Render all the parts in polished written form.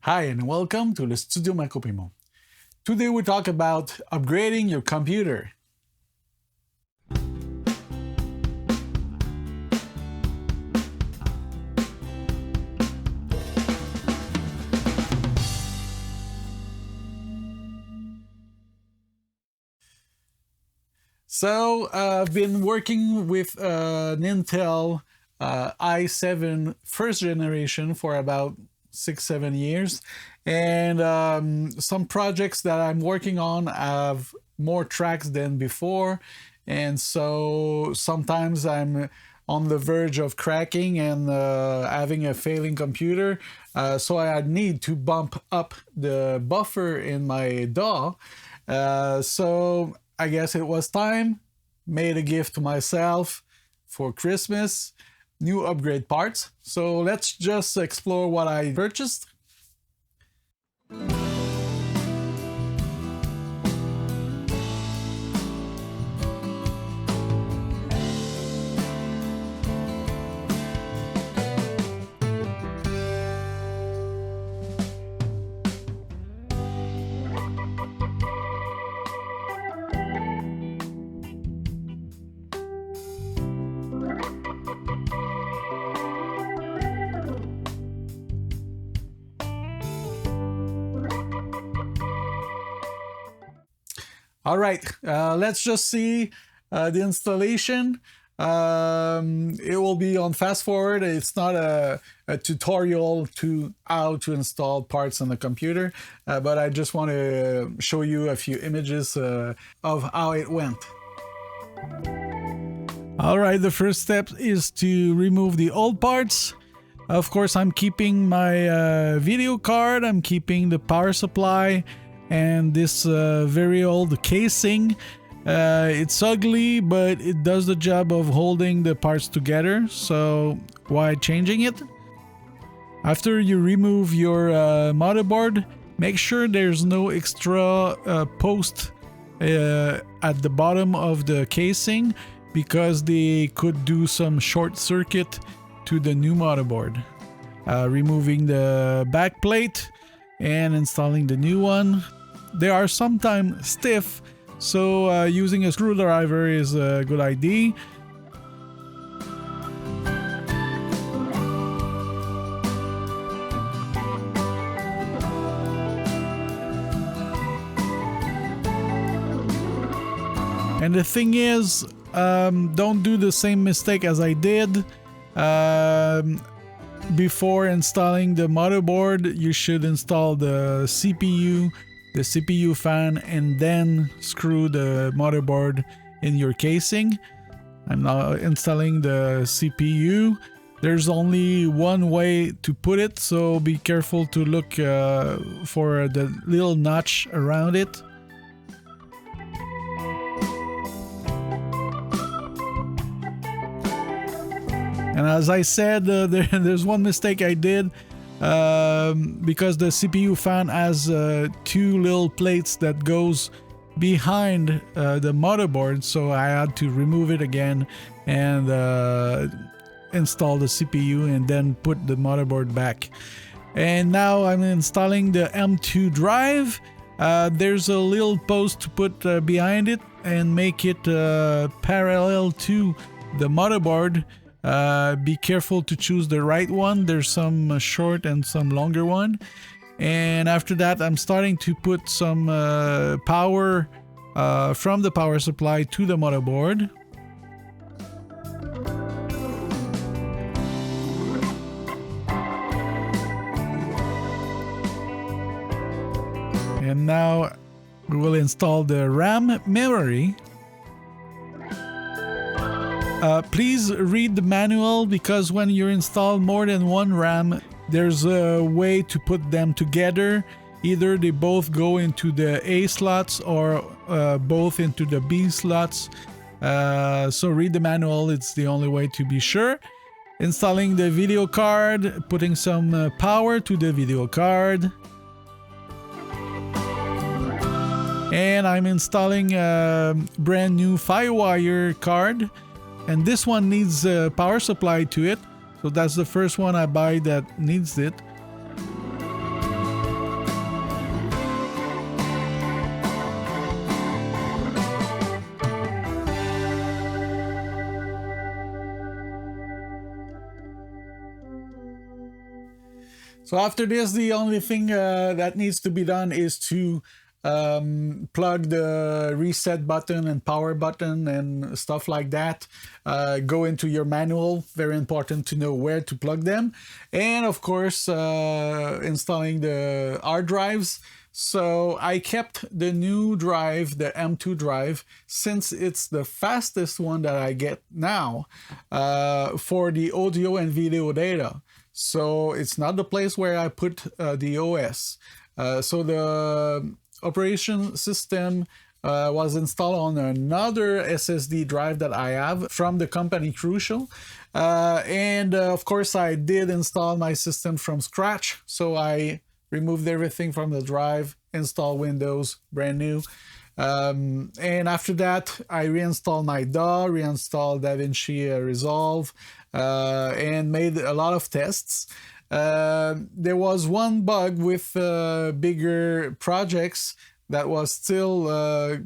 Hi and welcome to the Studio Marco Primeau. Today we talk about upgrading your computer. So I've been working with an Intel i7 first generation for about 6-7 years, and some projects that I'm working on have more tracks than before, and so sometimes I'm on the verge of cracking and having a failing computer, so I need to bump up the buffer in my DAW. So I guess it was time. Made a gift to myself for Christmas. New upgrade parts. So let's just explore what I purchased. All right, let's just see the installation. It will be on fast forward. It's not a tutorial to how to install parts on the computer, but I just want to show you a few images of how it went. All right, the first step is to remove the old parts. Of course, I'm keeping my video card, I'm keeping the power supply, and this very old casing. It's ugly, but it does the job of holding the parts together, so why changing it? After you remove your motherboard, make sure there's no extra post at the bottom of the casing, because they could do some short circuit to the new motherboard. Removing the back plate and installing the new one. They are sometimes stiff, so using a screwdriver is a good idea. And the thing is, don't do the same mistake as I did. Before installing the motherboard, you should install the CPU fan, and then screw the motherboard in your casing. I'm now installing the CPU. There's only one way to put it, so be careful to look for the little notch around it. And as I said, there's one mistake I did. Because the CPU fan has two little plates that goes behind the motherboard, so I had to remove it again and install the CPU and then put the motherboard back. And now I'm installing the M2 drive. There's a little post to put behind it and make it parallel to the motherboard. Be careful to choose the right one. There's some short and some longer one. And after that, I'm starting to put some power from the power supply to the motherboard. And now we will install the RAM memory. Please read the manual, because when you install more than one RAM, there's a way to put them together. Either they both go into the A slots or both into the B slots. So read the manual, it's the only way to be sure. Installing the video card, putting some power to the video card. And I'm installing a brand new Firewire card. And this one needs a power supply to it, so that's the first one I buy that needs it. So after this, the only thing that needs to be done is to plug the reset button and power button and stuff like that. Go into your manual, very important to know where to plug them. And of course, installing the hard drives. So I kept the new drive, the M2 drive, since it's the fastest one that I get now for the audio and video data. So it's not the place where I put the OS. So the operation system was installed on another SSD drive that I have from the company Crucial. And of course, I did install my system from scratch. So I removed everything from the drive, install Windows, brand new. And after that, I reinstalled my DAW, reinstalled DaVinci Resolve, and made a lot of tests. There was one bug with bigger projects that was still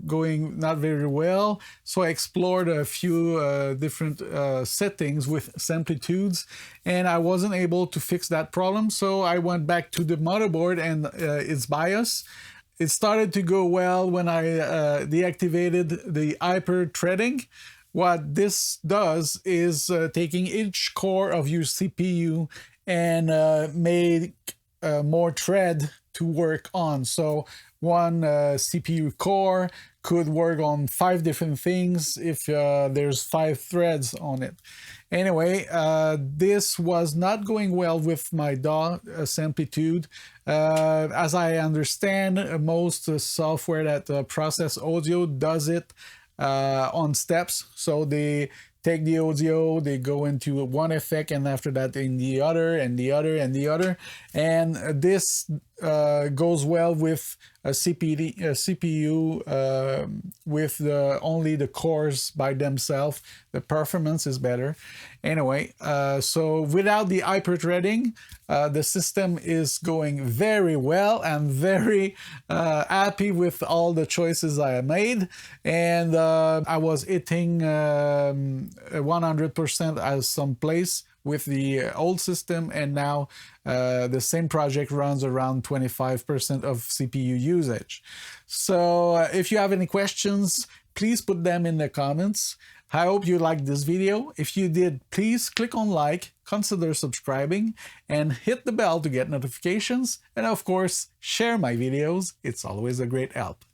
going not very well, so I explored a few different settings with amplitudes, and I wasn't able to fix that problem, so I went back to the motherboard and its BIOS. It started to go well when I deactivated the hyper threading. What this does is taking each core of your CPU and make more thread to work on. So one CPU core could work on 5 different things if there's 5 threads on it. Anyway, this was not going well with my DAW amplitude. As I understand, most software that process audio does it on steps. So they take the audio, they go into one effect, and after that in the other, and the other, and the other. And this goes well with a CPU with only the cores by themselves. The performance is better. Anyway, so without the hyper-threading, the system is going very well. I'm very happy with all the choices I made, and I was hitting 100% at some place with the old system, and now the same project runs around 25% of CPU usage. So if you have any questions, please put them in the comments. I hope you liked this video. If you did, please click on like, consider subscribing, and hit the bell to get notifications. And of course, share my videos. It's always a great help.